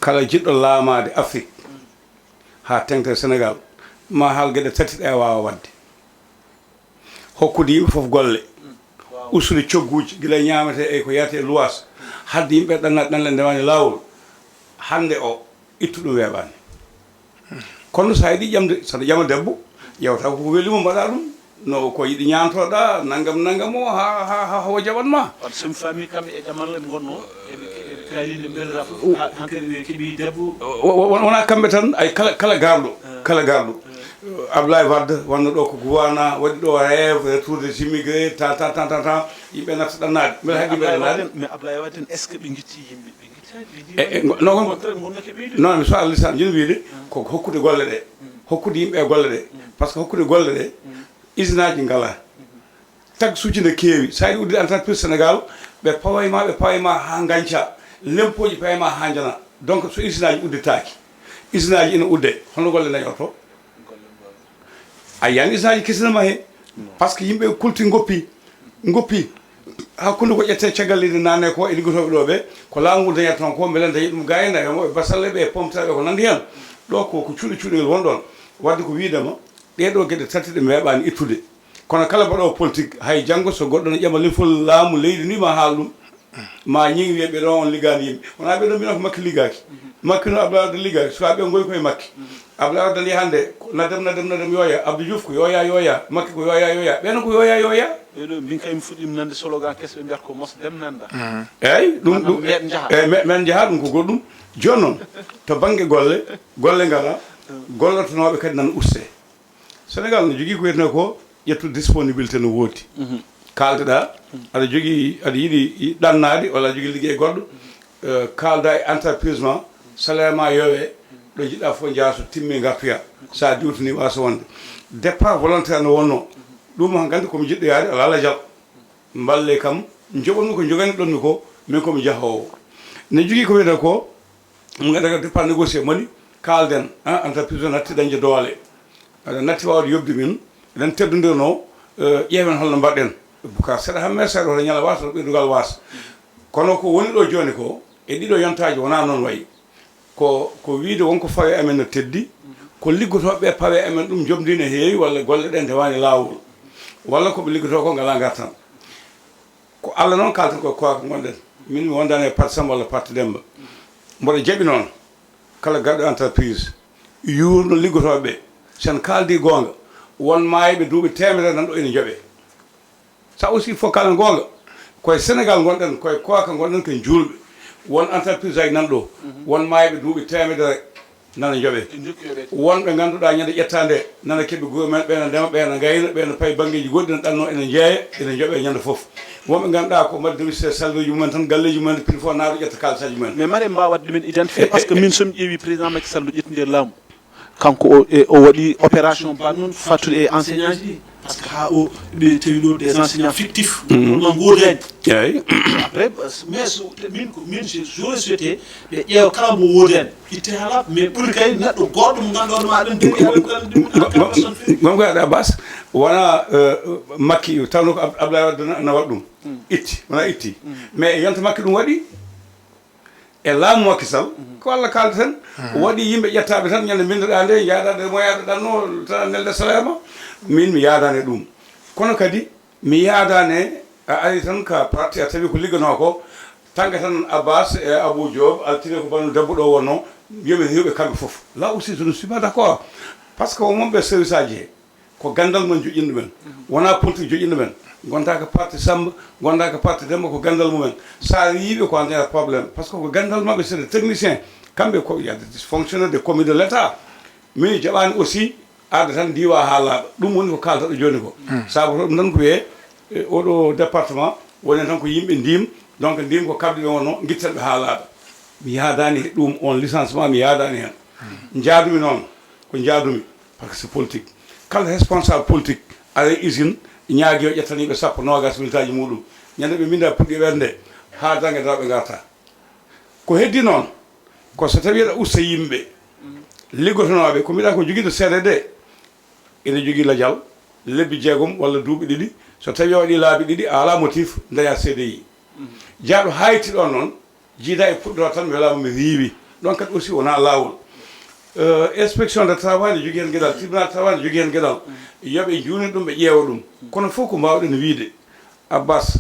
kala jiɗɗo laamade Afrique ha tengtere Sénégal ma haal gueɗe tati ɗe wawa wadde hokkude yimɓe fof golle ustude cogguji gila ñamete e ko yiyate luwas hadde yimɓe ɗanle ndewani lawol hande o ittu ɗum weeɓani kono sa yiɗi ƴamde saɗa ƴama debbo ƴewta koko welimo mbaɗa ɗum no ko yiɗi ñantoɗa naggam o ha o jaɓanma somi faami kamɓe e ƴamalle ɓe gonno eɓe kaalide mbelata fof hankkadi ɓe keeɓi debbo wona kamɓe tan ay kala garɗo Abdoulaye Wade wanno ɗo ko gouvernement waɗi ɗo rêve retour des immigrés tant yimɓe nafta ɗannade mbeɗa haqqi ɓe ɗannade mais Abdoulaye Wade est ce que ɓe guitti yimɓe non mi so Allah lisan joni wiide ko hokkude golle ɗe hokkude yimɓe golle ɗe par ce que hokkude golle ɗe usine aji ngala taxe uji ne keewi sa yiɗi udde entreprise Sénégal ɓe pawayma ha ganca lempoji pawayma ha jana donc so usine aji uddetaki usine aji ina udde hono golle dañoto a yiyani usine aji kessinama he par ce que yimɓe kulti goppi hakkude ko ƴette caggal leydi nanne ko e liggotoɓe ɗo ɓe ko laamu ngu dañata toon ko beele dañi ɗum ga e nayomo e basalle ɓe e pomtaɓe ko nandi hen ɗo ko cuuɗi cuuɗigel wonɗon wadde ko wiidema ɗeɗo gueɗe tati ɗe meeɓani ittude kono kala mbaɗowo politique hay janggo so goɗɗo no ƴama lefol laamu leydi ni ma haal ɗum ma ñingi wiye ɓeɗo on liggani yimɓe wona ɓeɗo mbino ko makki liggaki makki no Abdoulaye Wade liggaki sukaɓe goyi koye makki Abdoulaye Wade hande nadem yoya Abdou Diouf ko yoya makki ko yoya ɓeno ko yoya ɓeɗo min kay mi fuɗɗima nande slogan kese ɓe mbiyata ko mos dem nanda eyyi ɗum men jaaha ɗum ko goɗɗum joni noon to banggue golle ngala gollotonoɓe kadi nan uste Sénégal no jogui ko wiyeteno ko ƴettude disponibilité no woodi kaldeɗa aɗa jogui aɗa yiiɗi ɗannade walla aɗa jogui ligguey goɗɗo kalda e entreprise ma salaire ma yowe ɗo jiɗɗa fof jaaha so timmi gartoya sa diwtini wasa wonde départ volontaire no wonno ɗum gandi komi jiɗɗo yaade ala ala jal balle kam joɓonmi ko jogani ɗonmi ko min komi jahowo ne jogui ko wiyete ko mo ganduɗa départ négocié moni kalden entreprise o natti dañde doole aɗa natti wawde yobde min eɗen teddodirno ƴeewen holno mbaɗɗen ka seeɗa hamme seeɗa oto ñala wasa oto ɓeydugal wasa kono ko woni ɗo joni ko e ɗiɗo yontaji wona noon wayi ko wiide wonko fawe amen no teddi ko liggotoɓe pawe amen ɗum jomdi ne heewi walla golle ɗen ndewani lawol walla koɓe liggoto ko ngala gartan ko Allah noon kaltan ko ko gonɗen min mi wondani e parti Samba walla parti Demba mboɗo jaɓi noon kala garɗo entreprise yurno liggotoɓe sen kaldi gonga won mayiɓe duuɓi temedere nan ɗo ene jooɓe ça aussi faut kalen gonga koye Sénégal gonɗen koye koka gonɗen ko julɓe won entreprise aji nan ɗo won mayiɓe duuɓi temedere nana jooɓe wonɓe ganduɗa ñande ƴettande nana keeɓe gomumen ɓeena ndema ɓeena gayna ɓeena paye banggueji goɗɗi ne ɗanno ene jeeya ene jooɓe ñande foof wonɓe ganduɗa ko mbaɗi démissaire salleji mumen tan galleji mumen prix fof naaɗo ƴetta kalisaji mumen mais mare mbawa wadde ɗumen identifié par ce que min somi ƴeewi président Macky Sall no ƴettude laamu kanko o waɗi opération ba noon fattude e enseignant ji par ce que ha o ɓe tawi ɗo des enseignants fictifs ɗon guurdani eyyi après mais min j'aurais souhaité ɓe ƴeewa kala mo woodani itte hala mais ɓuuri kay neɗɗo goɗɗo mo ganduɗa ɗum aɗen dewi gonko aɗa bas wona makki tawno ko Abdoulaye Wade na waɗa ɗum itti wona itti mais yonta makki ɗum waɗi e laamu Macky Sall ko Allah kalda tan waɗi yimɓe ƴettaɓe tan ñande bindoɗa nde yaadade mo yaadaɗanno tan nelde salaire ma min mi yaadani ɗum kono kadi mi yaadane a ari tan ka parti a tawi ko liggano ko tanga tan Abbas e Abou Diop altine ko banu debbo ɗo wonno yoɓe hewɓe kamɓe foof là aussi je ne suis pas d'accord par ce que wonɓe service aji he ko gandal men joƴinɗo men wona politique joƴinɗo men gonta ko parti Samba gonta ko parti Demba ko gandal mumen sa yiiɓe ko nder probléme par ce que ko gandal mabɓe c'est des techniciens kamɓe ko y a des fonctionnaires de commis de l' état min jaɓani aussi arde tan diwa ha laaɓa ɗum woni ko kalta ɗo joni ko saabu to ɗum tan ko wiye oɗo département woni tan ko yimɓe ndim donc ndim ko kabɗe ɓe wonno guittanɓe ha laaɓa mi yaadani ɗum on licenciement mi yaadani hen jaadumi noon ko jaadumi par ce que c'est politique kala responsable politique ara usine ñaagui o ƴettaniɓe sappo nogas militaji muɗum ñande ɓe minda puɗɗi ɓernde ha dangue dawɓe garta ko heddi noon ko so tawi aɗa usta yimɓe liggotonoɓe ko mbiɗa ko joguiɗo CDD ene jogui ladial lebbi jeegom walla duuɓi ɗiɗi so tawi o waɗi laabi ɗiɗi a ala motif daya CDI jaaɗo hayti ɗon noon jiida e puɗɗoro tan mi welama mi riiwi ɗon kadi aussi wona lawol inspection de travail ne jogui hen gueɗal tribunal travail ne jogui hen gueɗal yooɓe juuni ɗum ɓe ƴeewa ɗum kono fof ko mbawɗen wiide Abbas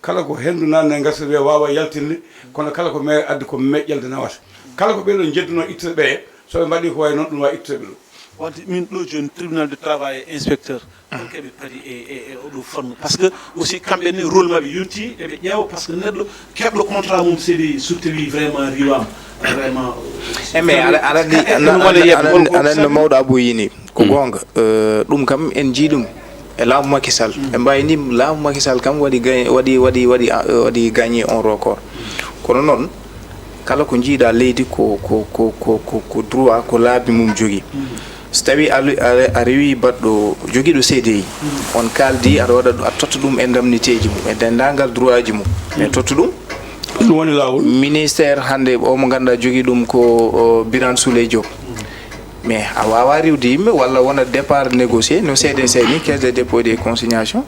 kala ko hendu nanne e gasa wiya wawa yaltinde kono kala ko maire addi ko meƴƴelde nawata kala ko ɓeɗo jedduno ittude ɓe soɓe mbaɗi ko way noon ɗum wawi ittude ɓe ɗum wante min ɗo joni tribunal de travail et inspecteur keɓe kadi e oɗo fannu par ce que aussi kamɓe ne rôle mabɓe yonti eɓe ƴeewa par ce que neɗɗo keɓɗo contrat mum sédi so tawi vraiment riwama vraiment mais aɗa andi mawɗo Abou yini ko gonga ɗum kam en jiiɗum e laamu Macky Sall e mbayni laamu Macky Sall kam waɗi gagné on record kono noon kala ko jiiɗa leydi ko droit ko laabi mum jogui so tawi a rewi baɗɗo joguiɗo CDI on kaldi aɗa waɗa a totta ɗum e indemnité ji mum e dendagal droit ji mum mais totta ɗum ɗum woni lawol ministére hande o mo ganduɗa jogui ɗum ko Birane Souleye Diop mais a wawa riwde yimɓe walla wona départ négocié no CDC ni caisse de dépôt et de consignation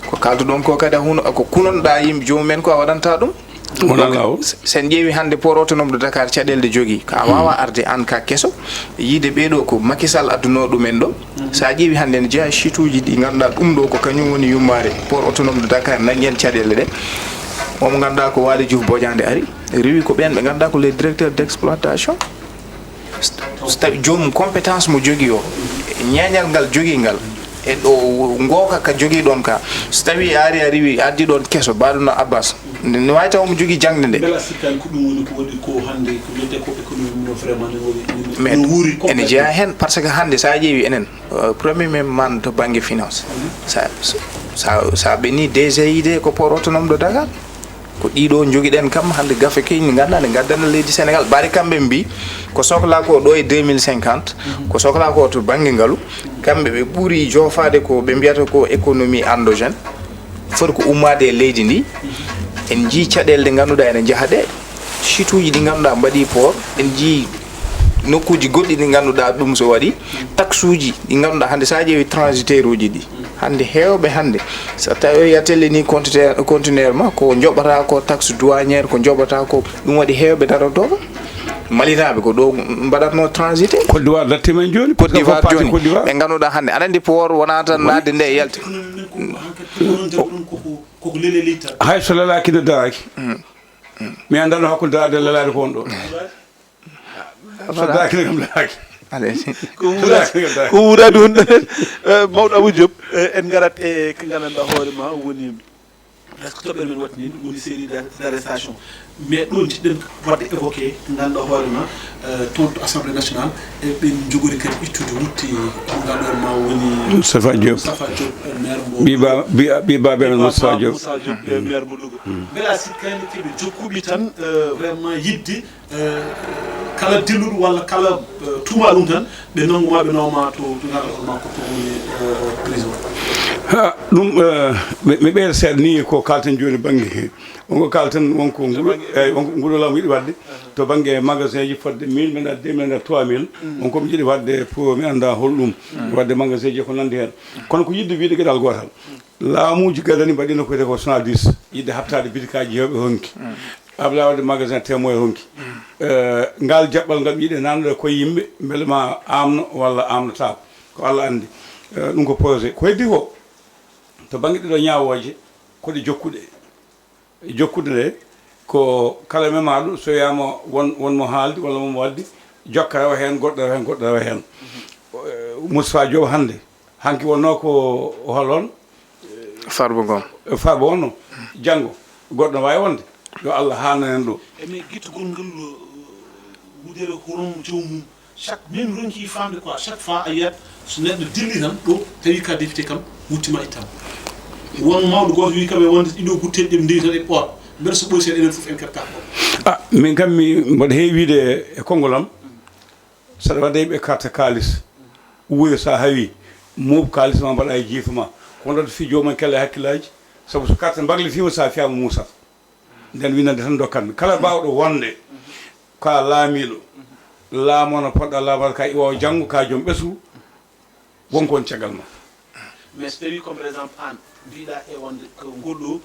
ko kalduɗon ko kadi huno ko kunonɗa yimɓe jomumen ko a waɗanta ɗum sen ƴeewi hannde port autonome de Dakar caɗeele jogii ka waawa arde aan ka keso yiide ɓeeɗo ko Macky Sall addunoo ɗumen ɗo so a ƴeewi hannde ne jeyaa chituuji ɗi ngannduɗaa ɗum ɗo ko kañum woni yummaare port autonome de Dakar nannguen caɗeele ɗe omo ngannduɗaa ko Waly Diouf Bodiande ari rewi ko ɓeen ɓe ngannduɗaa ko les directeurs d' exploitation so tawi joomum compétence mo jogii o ñeeñal ngal jogii ngal e ɗo ngooka ka jogii ɗon ka so tawi a riwi addi ɗon keso mbaɗuno Abbas ne wawi taw mo jogii jangde nde bela sikkani ko ɗum woni ko waɗi ko hannde ko wiyete ko économie no vraiment mais wuuri ene jeeya heen par ce que hannde sa ƴeewi enen premier même man to baŋnge finance sa ɓenni DGID ko port autonome de Dakar ko ɗiɗo jogiɗen kam hannde gafe keyni ngannduɗaa ne ngaddana leydi Sénégal bari kamɓe mbi ko sohla ko ɗo e 2050 ko sohla ko to baŋnge ngalu kamɓe ɓe ɓuuri jofaade ko ɓe mbiyata ko économie endogène foti ko ummade e leydi ndi en jii caɗeele ɗe ngannduɗaa ene jaha ɗe chituuji ɗi ngannduɗaa mbaɗi port en jii nokkuuji goɗɗi ɗi ngannduɗaa ɗum so waɗi taxe uji ɗi ngannduɗaa hannde sa ƴeewi transitaire uji ɗi hannde heewɓe hannde so tawi a tellini contenaire ma ko joɓata ko taxe douaniére ko joɓata ko ɗum waɗi heewɓe darotoɓe malinaɓe ko ɗo mbaɗatno transité Côte d'Ivoire dattima en joni Côte d'Ivoire joni ɓe ngannduɗaa hannde aɗa anndi port wona tan nadde nde yalti hay so lelaki no daraki mi andano hakkude darade lelade ko on ɗo so daraki ne kam lelaki ko wurade on mawɗo Abou Diop en garat e ko gandanɗa hoore ma woni presque toɓɓere men wattini woni série d' arrestation mais ɗo jiɗɗen wadde évoqué ko ganduɗa hoore ma toon to assemblée nationale e ɓen jogori kadi ittude wutti ko ganduɗa ma woni Moustapha Diop maire mo ɓibaɓe men Moustapha Diop maire mo Louga mbela sikkani keɓe jokkuɓe tan vraiment yidde kala dilluɗo walla kala tuma ɗum tan ɓe nanguma ɓe nawma to ganduɗa hoore ma ko woni prison ha ɗum mi ɓeyda seeɗa ni ko kalten joni banggue wonko kalten wonko nguɗo lam yiɗi wadde to banggue magasin ji fodde 1000 mi anda 2000 mi anda 3000 wonko mi jiiɗi wadde pour mi anda holɗum wadde magasin ji ko nandi hen kono ko yidde wiide gueɗal gotal laamuji gadani mbaɗino koyte ko 70 yidde habtade bitikaji hewɓe honki abla wadde magasin témoin honki ngal jaɓɓal ngal yiiɗe nannude koye yimɓe beele ma amno walla amnotako ko Allah andi ɗum ko projet ko heddi ko to banggue ɗiɗo ñawoje koɗe jokkude ɗe ko kala memaɗo so wiyama wonmo haaldi walla momo waddi jokka rewa hen goɗɗo rewa hen goɗɗo rewa hen Moustapha Diop hannde hanki wonno ko holon Farba Ngom wonno janggo goɗɗo no wawi wonde yo Allah hananen ɗo mais guittugol ngol wudere horom jomum chaque min ronki famde quoi chaque fois a yiyat so neɗɗo dilli tan ɗo tawi ka député kam wuttima ittam won mawɗo goto wi kam e wonde ɗiɗo gutteɗe ɗe ndewi tan e ɓoot mbeɗa so ɓoy seeɗa enen fof en keɓta ko min kam mi mbaɗa heewi wiide e konngol am saɗa waɗa ɓe carte kalis wuuri sa hawi muub kalis ma mbaɗa e jiifa ma ko wonɗo fi jomum kella hakkillaji saabu so carte mbaglitima sa fiyama muusat nden winande tan dokkatmi kala mbawɗo wonde ka laamiɗo laamono poɗɗa laamade ka iwaw janggo ka joom ɓesgu wonko woni caggal ma mais so tawi comme par exemple an mbiɗa e wonde ko ngolɗo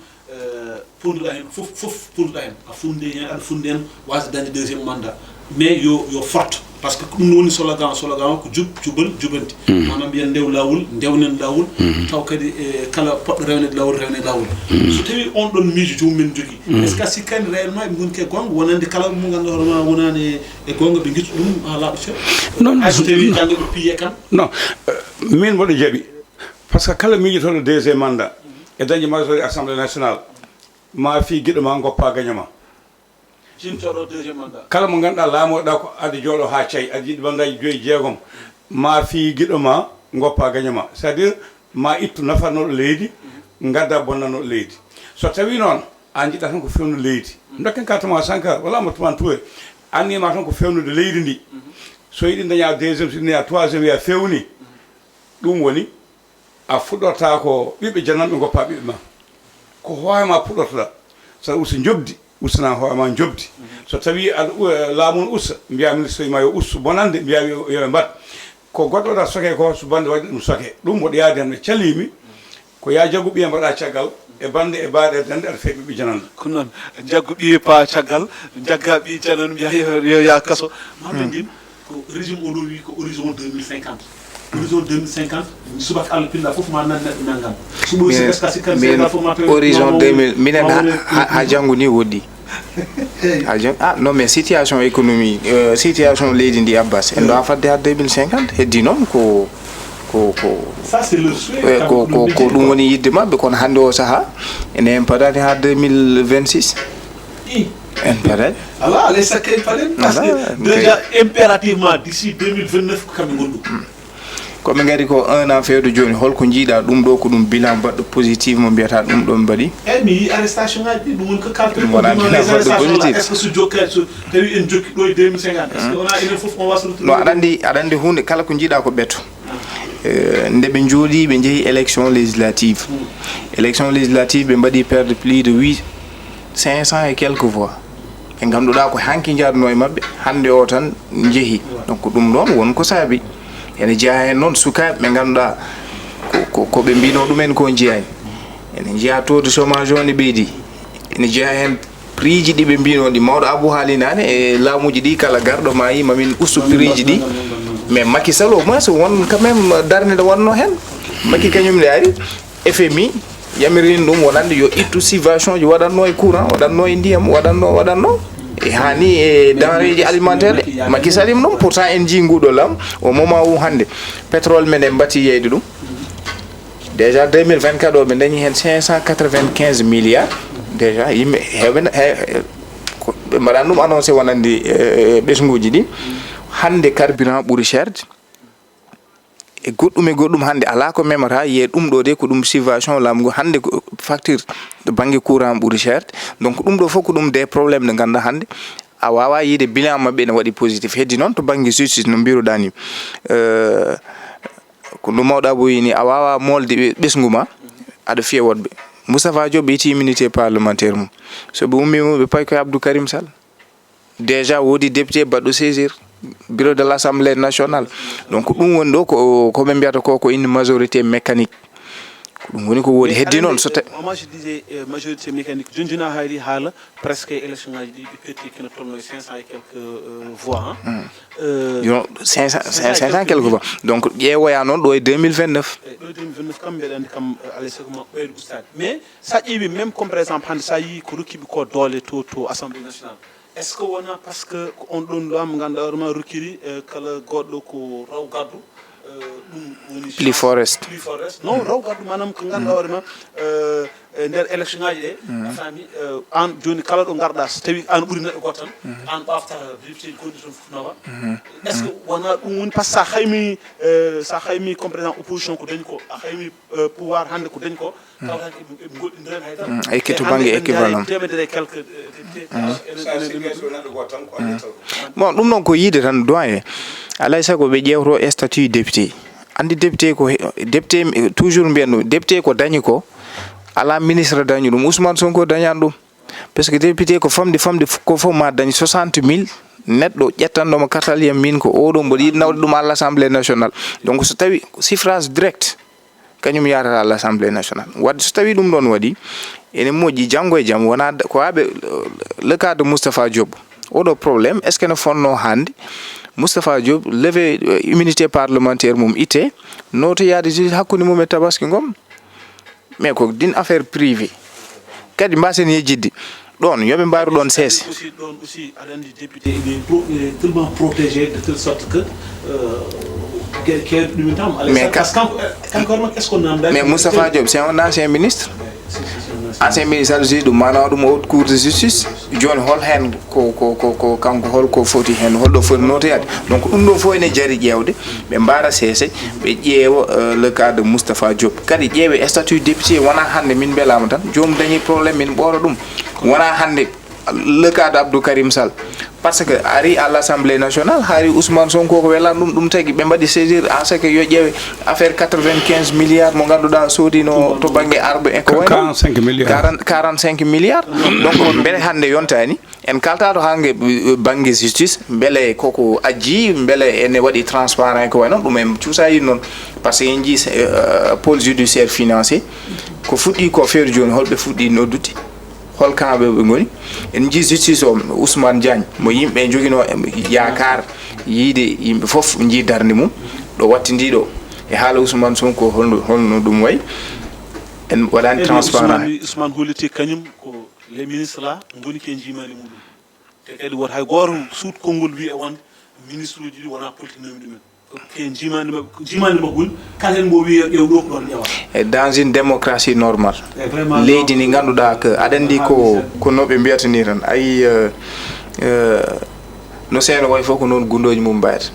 ponduɗa hen fof ponduɗa hen a funde hen aɗa funde hen wasde dañde deuxiéme mandat mais yo forte par ce que ɗum woni slogan ko jubal jubanti manam mbiyen ndew lawol ndewnen lawol taw kadi kala poɗɗo rewnede lawol so tawi on ɗon miijo jomumen jogui est ce que a sikkani réellement ɓe gonki e gonga wonande kala mo ganduɗa hoorema wonani e gonga ɓe guittu ɗum ha laaɓa ceeɗu non hay so tawi janggo ɓe piye kam non min mboɗo jaaɓi par ce que kala miijotoɗo deuxiéme mandat e dañde majorité assemblée nationale ma fi guiɗo ma goppa gagnama cintoɗo deuxiéme mandat kala mo ganduɗa laamoɗa ko ada jooɗo ha cayi ada yiɗi bandaji 5-6 ma fi guiɗo ma goppa gagnama c'est à dire ma ittu nafannoɗo leydi gadda bonnanoɗo leydi so tawi noon an jiɗɗa tan ko fewnude leydi dokken kartema Sankara walla Amadou Touré annima tan ko fewnude leydi ndi so yiɗi daña deuxiéme so yiɗi daña troisiéme wiya fewni ɗum woni a fuɗɗorta ko ɓiɓɓe jananɓe goppa ɓiɓɓe ma ko hoorema puɗɗortoɗa saɗa usta jobdi ustana hoorema jobdi so tawi aɗa laamu no usta mbiya ministre ma yo ustu bonande mbiya yoɓe mbat ko goɗɗo waɗa soke ko so bande waɗi ɗum soke ɗum woɗo yaade hen no calimi ko ya jaggu ɓiya mbaɗa caggal e bande e baade dande ar feebi bi janan ko non jaggu bi pa caggal jagga bi janan yo ya kaso mambe din ko régime o wi ko horizon 2050 horizon 2050 subak al pinda fof ma nan nangam subo ci est-ce que c'est formateur horizon 2000 minen ha jangu ni wodi non mais situation économie situation leydi ndi abbas en do afade ha 2050 heddi non ko ça c'est le souhait ko dum woni yidde mabbe kon hande o saha en parade ha 2026 en parade alors les sacrés parade parce que déjà impérativement d'ici 2029 ko kambe gondu ko be ngari ko 1 an feedo joni holko jiida dum do ko dum bilan baddo positif mo biata dum do badi mi arrestation ngaji dum won ko calcul positif est-ce que su jokkal su tawi en jokki do 2050 est-ce que on a une fois on va se retrouver no adandi hunde kala ko jiida ko betto nde be jodi be jehi élection législative be badi perdre plus de 500 et quelques voix e ganduda ko hanki jarno e mabbe hande o tan jehi donc dum don won ko sabi ene jeeya non suka be ganduda ko be mbino dumen ko jeeya ene jeeya taux de chômage on beedi ene jeeya hen prix ji di be mbino di mawdo abou halinane e laamuji di kala gardo mayi mamin ustu prix di mais Macky Sall au moins won quand même darne de wonno hen Macky kanyum le ari FMI yamirin dum wonande yo ittu subvention ji wadanno e courant wadanno e ndiyam wadanno e hani e denrée alimentaire Macky Sall non pourtant en jingudo lam au moment où hande pétrole men en bati yeyde dum déjà 2024 do be dañi hen 595 milliards déjà yimbe heben be maranum annoncé wonande besnguji di hande carburant buri cher e goddum hande ala ko memata ye dum do de ko dum subvention lamgo hande facture de bangi courant buri cher donc dum do foko dum des problèmes de ganda hande a wawa yide bilan mabbe ne wadi positif heddi non to bangi justice no biro dani ko no mawda bo yini a wawa molde besnguma ada fiye wodbe Moustapha Diop iti immunité parlementaire mum so be ummi be pay ko Abdou Karim Sall déjà wodi député baddo saisir bureau de l'Assemblée nationale donc dum won do ko be biata ko une majorité mécanique dum woni ko wodi heddi non so moi je disais majorité mécanique junjuna hayri hala presque élection ngaji di petti kena tolno 500 et quelques voix 500 quelques voix donc yewoya non do 2029 kambe dan kam alesema beedu stade mais ça jibi même comme par exemple hande ça yi ko rukibi ko dole to Assemblée nationale est-ce que wona parce que on don lam ganda orma rukiri kala goddo ko raw gaddu Pli Forest non raw gaddu manam ko ganda orma der élection ngaji de fami an joni kala do garda so tawi an buri neddo gotan an bafta député condition funawa est-ce que wona dum woni parce que sa khaymi comme président opposition ko dañ ko khaymi pouvoir hande ko dañ ko tawta goddindren hayta ay ketu bangi équivalent temedere quelques bon dum non ko yide tan doyen alay sago be jewro statut député andi député ko député toujours mbiano député ko dañi ko ala ministre dañu dum Ousmane Sonko dañan dum parce que député ko famdi ko fo ma dañi 60000 neddo jettando mo kartaliyam min ko odo mbodi nawde dum à l'Assemblée nationale donc so tawi suffrage direct kanyum yarata à l'Assemblée nationale wad so tawi dum don wadi ene moji jango e jam wona ko abe le cas de Moustapha Diop odo problème est ce que ne fonno hande Moustapha Diop levé immunité parlementaire mum ité noto yaade justice hakkunde mum e tabaski ngom mais ko din affaire privée kadi mbasen yejiddi don yobe mbaaru don sess aussi adandi député est tellement protégé de telle sorte que mais qu'est-ce qu'on a mais Moustapha Diop c'est un ancien ministre ancien ministre de mana dum haute cour de justice joni hol hen ko kanko hol ko foti hen hol do foti notade donc dum do fo ene jari jewde be mbara sese be jeewo le cas de Moustapha Diop kadi jeewe statut député wana hande min belama tan jom dañi problème min boro dum wana hande le cas de Abdou Karim Sall parce que ari à l'Assemblée nationale hari Ousmane Sonko ko wela dum tagi be mbadi saisir en ce que yo ƴeewe affaire 95 milliards mo ganduɗa sodino to bangue arbe e ko 45 milliards 45 milliards donc bele hande yontani en kalta to hange bangue justice bele koko aji bele ene wadi transparent ko wayno dum en ciusayi non parce que en ji pôle judiciaire financier ko fuddi ko feere joni holbe fuddi nodduti hol kambe be ngoni en ji justice o Ousmane Diagne mo yimbe jogino yaakar yide yimbe fof ji darni mum do wattindi do e haala Ousmane Sonko holno dum way en wadani transparent Ousmane holiti kanyum ko les ministres là ngoni ke jimani mudum te kadi wot hay goro suut kongol wi e wonde ministre uji wona politique nomi dum ke jimani magul kalen bo wi yow do ko don yawa dans une démocratie normale leydi ni ganduda que adandi ko nobe mbiyata ni tan ay no seeno way foko non gundoji mum bayata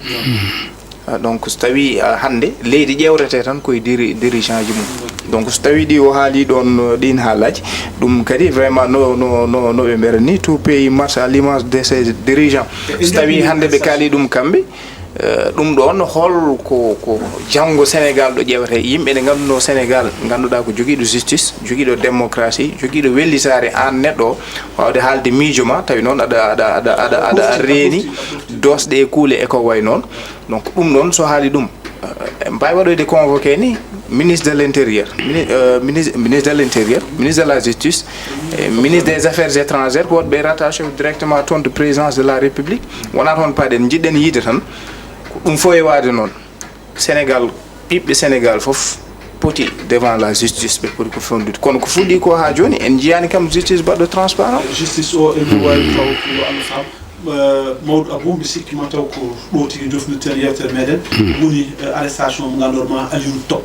donc so tawi hande leydi ƴewrete tan koye dirigeant ji mum donc so tawi ɗi o haali ɗon ɗin haalaji ɗum kadi vraiment no ɓe mbera ni tout pays marche à l'image de ses dirigeants so tawi hande ɓe kaali ɗum kamɓe ɗum ɗon hol ko janggo Sénégal ɗo ƴewrete yimɓe ne ganduno Sénégal ganduɗa ko joguiɗo justice joguiɗo démocratie joguiɗo wellitare an neɗɗo wawde haalde miijo ma tawi noon aɗa reeni dosɗe e kuule e ko way noon donc ɗum ɗon so haali ɗum mbawi waɗoyde convoqué ni ministre de l'intérieur ministre de l'intérieur ministre de la justice ministre des affaires étrangères ko wonɓe rattaché directement toon de présidence de la république wona toon paaɗen jiɗɗen yiide tan ɗum fo e waade noon Sénégal ɓiɓɓe Sénégal fof poti devant la justice ɓe poti ko fondude kono ko fuɗɗi ko ha joni en jiyani kam justice baɗɗo transparent justice o ene wawi taw ko Allah fam Maodo Abou mi sikki ma taw ko ɗo tigi jofnirten yewtere meɗen woni arrestation mo gandorma Aliou Top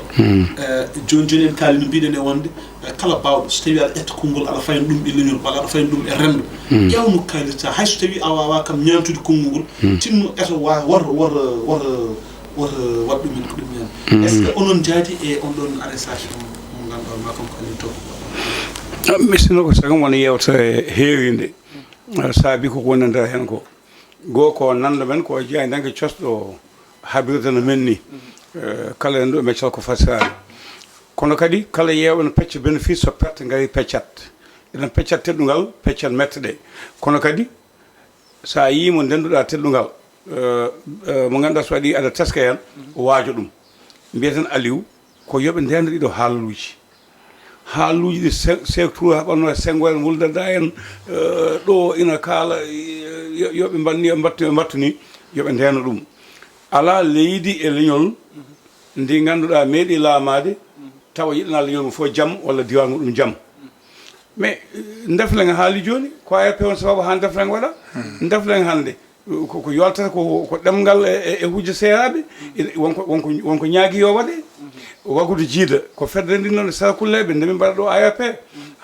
joni en kaali no mbiɗen e wonde kala bawɗo so tawi aɗa ƴetta konngol aɗa fayna ɗum e leñol walla aɗa fayna ɗum e rendo ƴewno kaalirta hayso tawi a wawa kam ñantude konngol tinno eto wor waɗ ɗumen ko ɗum hen est ce que onon jaadi e on ɗon arrestation mo gandorma kanko Aliou Top misino ko sagam wona yewtere heewinde saabi ko woni nder hen ko goo ko nanda men ko jeeya danke cosɗo habirde no men ni kala en ɗo e meccal ko fasirade kono kadi kala yewɓe no pecca bénéfice so perte ngari peccat enen peccat teddungal peccat mette ɗe kono kadi sa yimo ndenduɗa teddungal mo ganduɗa so waɗi aɗa teska hen waajo ɗum mbiyeten Aliou ko yoɓe ndenda ɗiɗo haaluji ɗi secteur ha ɓanno sengo en wuldada en ɗo ina kaala yoɓe mbanni ɓe mbattu ni yoɓe ndena ɗum ala leydi e leñol ndi ganduɗa meeɗi laamade tawa yiɗana leñol mum fof jaam walla diwan muɗum jaam mais defleng haali joni ko ARP on sababu ha defleng waɗa defleng hande ko yoltata ko ɗemgal e hujja seeraɓe wonko ñaagui yo waɗe wagude jiida ko fedde ndi noon sakulleɓe ndemi mbaɗa ɗo ARP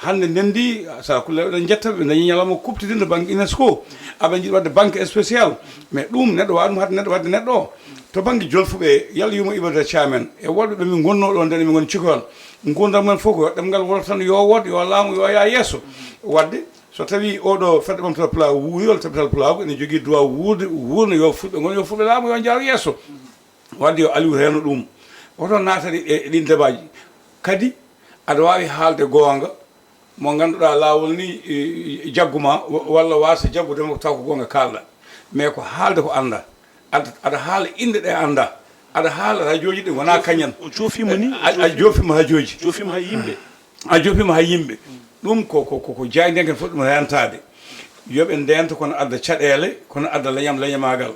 hande ndendi sakulleɓe ɗen jettaɓe ɓe dañi ñalawma kuptidinde banque UNESCO aɓe jiiɗi wadde banque spécial mais ɗum neɗɗo wawa ɗum hadde neɗɗo wadde neɗɗo o to banque jolfuɓe yalla yuma Ibada Thiamen e woɗɓe ɓe min gonno ɗo nden min goni cikon gurdam men fof ko ɗemgal woto tan yo wod yo laamu yo ya yesso wadde so tawi oɗo fedde ɓamtata pulaw wuuri walla tabital pulaw ene jogui droit wuurno yo fuɗɓe gono yo fuɗɓe laamu yo jaaro yesso wadde yo Aliou reno ɗum oto naatani e ɗin débaji kadi aɗa wawi haalde goonga mo ganduɗa lawol ni jagguma walla wasa jaggudema taw ko goonga kalɗa mais ko haalde ko anda aɗa haala inde ɗe anda aɗa haala radio ji ɗi wona kañan o joofima ni a joofima radio ji joofima hay yimɓe a joofima hay yimɓe ɗum ko jaydenken fof ɗum rentade yoɓe ndenta kono adda caɗele kono adda leñamagal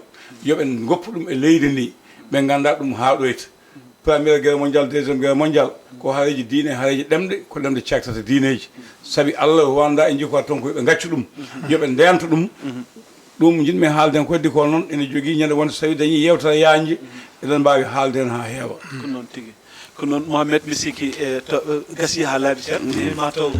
yoɓe goppu ɗum e leydi ndi ɓe ganda ɗum haaɗoyta premiére guerre mondial deuxiéme guerre mondial ko haareji diine haareji ɗemɗe ko ɗemɗe cektata diineji saabi Allah wanda e jikko ton ko yoɓe gaccu ɗum yoɓe ndenta ɗum ɗum jinmi haalden ko heddi ko noon ene jogui ñande wonde so tawi dañi yewtere yañje eɗen mbawi haalde hen ha heewa ko noon tigui ko noon Mohamed mi sikki gasi ha laaɓi seeɗa mataw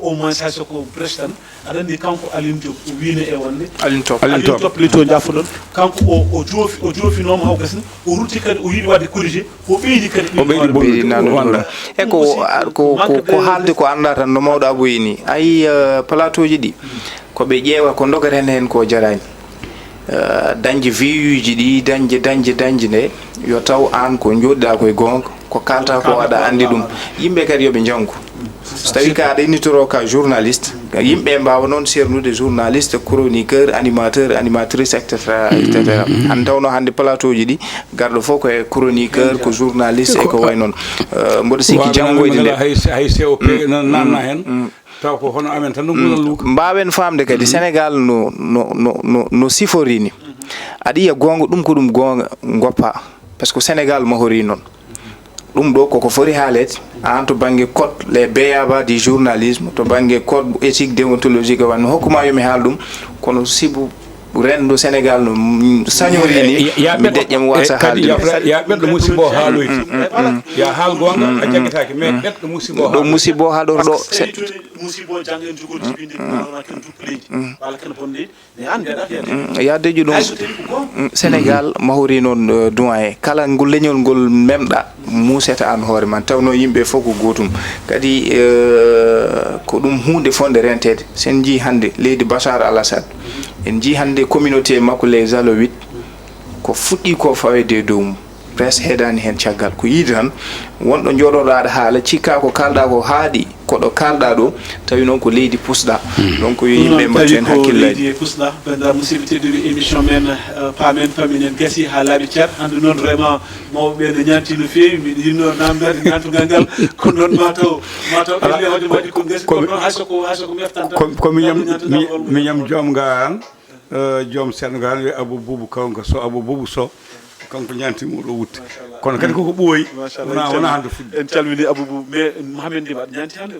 au moins hay soko brèche tan aɗa andi kanko Aliou Diop o wiine e wonde Aliou Top lito jaffoɗon kanko o joofinoma haw gasni o rutti kadi o yiiɗi wadde corrigé o ɓeydi kadi ɓeydi e ko haalde ko anda tan no mawɗo Abou yini ayi plateau ji ɗi koɓe ƴeewa ko dogata hen ko jarani dañde viuji ɗi dañde nde yo taw an ko joɗɗa koye gonga ko kalta ko aɗa andi ɗum yimɓe kadi yoɓe janggo so tawi ka aɗa innitoro ka journaliste yimɓe mbawa noon sernude journaliste chroniqueur animatrice etc an tawno hande plateau ji ɗi garɗo fof koye chroniqueur ko journaliste e ko way noon mboɗo sikki janggoyde nde hay COP nanna hen taw ko hono amen tan ɗum ɓuuran luuka mbawen famde kadi Sénégal no sifori ni aɗa yiya gonga ɗum ko ɗum gonga goppa par ce que Sénégal mahori noon ɗum ɗo koko foti haalede an to banggue code les béaba du journalisme to banggue code éthique déontologique wanno hokkuma yomi haal ɗum kono sibu rendu Sénégal no sañori ni mi deƴƴam wasa haalde ya ɓedɗo musidɓe o haaloyti ya haal gonga a jagguetake mais ɓedɗo musidɓe o ɗo musidɓe o haalɗoto ɗo musibo jangen jogol jibinde wala ken dupleji wala ken bonde ne an beɗa ya deju ɗum Sénégal mahori noon doyen kala ngol leñol ngol memɗa museta an hoore man tawno yimɓe fof ko gotum kadi ko ɗum hunde fonde rentede sen ji hande leydi Bachar al-Assad en ji hande communauté makko les Alaouites ko fuɗɗi ko fawede dow mum presque heedani hen caggal ko yiide tan wonɗo joɗoɗo aɗa haala cikka ko kalɗa ko haaɗi koɗo kalɗa ɗo tawi noon ko leydi pusɗa donc yo yimɓe mbattu hen hakkillaji leydi pusɗa banda musidɓe tedduɓe émission men paamen paminen gasi ha laaɓi ceer hande noon vraiment mawɓe ne ñanti no fewi mbiɗa yinno namdade ñantugal ngal kono noon mataw ɓelle hoɗe waɗi ko gasi kono noon hayso ko meftanta mi ñam joom ga an joom sen ga an wi Abou Boubou Kawnga so Abou Boubou so kanko ñantimo ɗo wutte kono kadi koko ɓooyi wona hande fuɗɗi en calmini Aboubou mais Mohamed Ndiba ñanti hande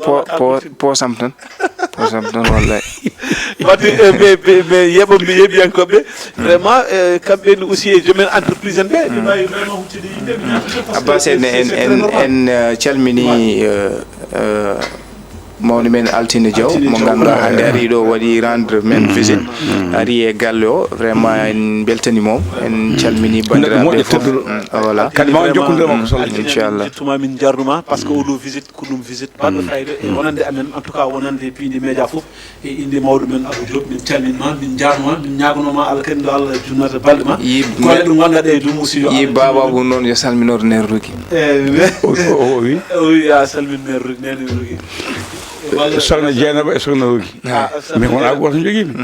posam tan wallahi wadde mais yeɓomi yeɓiyankoɓe vraiment kamɓe ne aussi e joomen entreprise en ɓe ɓe mbawi vraiment huccude yimɓe Abbas en calmini mawni men Altine Diaw mo ganduɗa hande ari ɗo waɗi rendre men visite ari e galle o vraiment en beltanimo en calmini bandiraɓe fof voilà kadi ma jokkodira makko solo inchallah jittuma min jarnuma par ce que oɗo visite ko ɗum visite baɗɗo fayida e wonande amen en tout cas wonande piinde média fof e inde mawɗo men Abou Diop min calminima min jarnuma min ñagonoma Allah kadi ndo Allah junnata balɗe ma golle ɗum gonɗaɗe e dow musiyo yi bababou noon yo salminorde ner Rougui o wi ya salmin ner Rougui nene Rougui sokhna Dieynaba e sokhna Rougui mais wona goto joguimi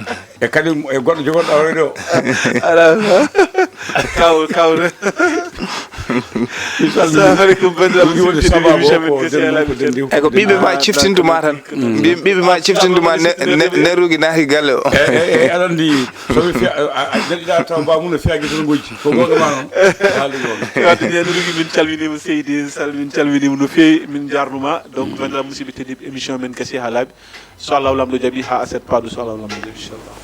e kadi e goɗɗo jogoɗo awrede o ala kaw assalamu aleykum bandiraɓe ko ɓiɓe ma ciftintuma tan ɓiɓe ma ciftintuma ner Rougui naati galle o e aɗa andi somi neɗɗiɗa taw mbamuno fiyaki tono gojji ko gonga ma noon haalde gonga wadde nen Rougui min calminima Seydi min calminima no fewi min jarnuma donc bandiraɓe musidɓe teddiɓe émission men gasi ha laaɓi so Allah lamɗo jaaɓi ha aset paɗo so Allah lamɗo jaaɓi inchallah